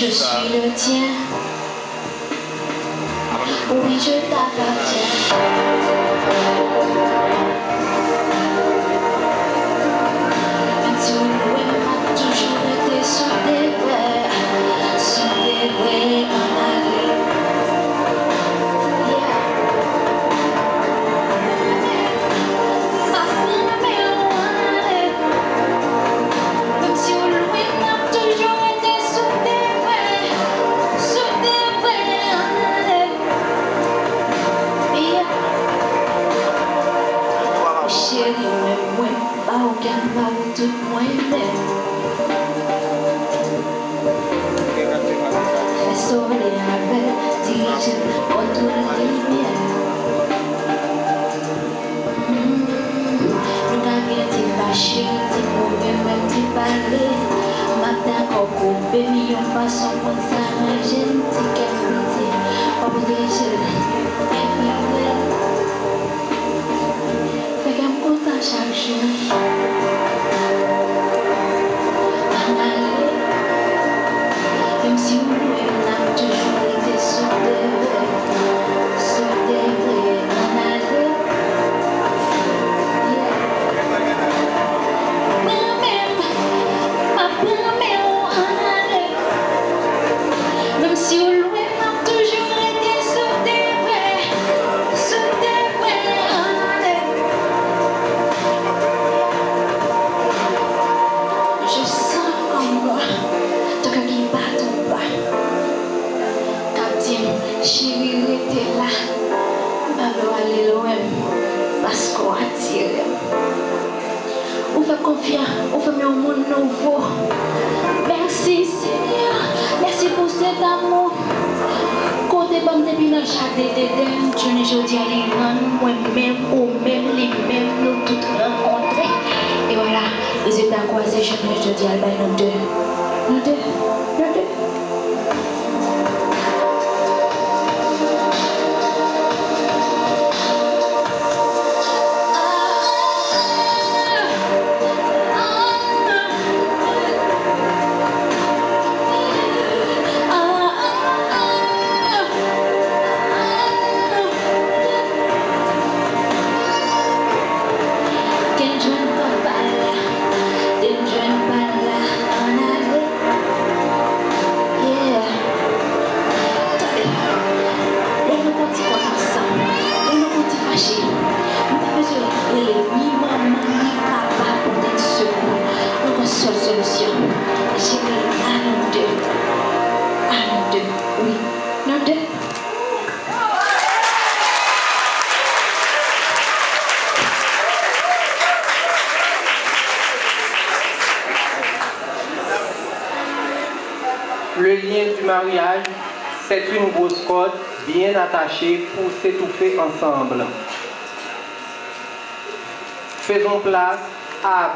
Je suis le tien. Oui, je t'appartiens. Tu m'as toujours été sur des vrais en aller. Tout moins sobre la vertige autour de lumière. Nous n'avons été fâchés, dit mauvais, même dit parler. Matin, coco, baby, on passe en bon s'arranger, dit qu'elle dit, pas protéger, fait qu'elle me content chaque jour. Même si on a toujours été sur des vrais en aller. Même si on a toujours été sur des vrais en aller. Je sens encore ton cœur qui bat ton pas. Chérie était là, maman aller loin parce qu'on attire. On fait confiance, on fait un monde nouveau. Merci Seigneur, merci pour cet amour. Côté bam depuis notre jardin d'Éden, je ne dis rien, moi-même ou même les mêmes, nous toutes rencontrés. Et voilà, les états croisés, je ne dis à nous deux. Nous deux. Le lien du mariage, c'est une grosse corde bien attachée pour s'étouffer ensemble. Faisons place à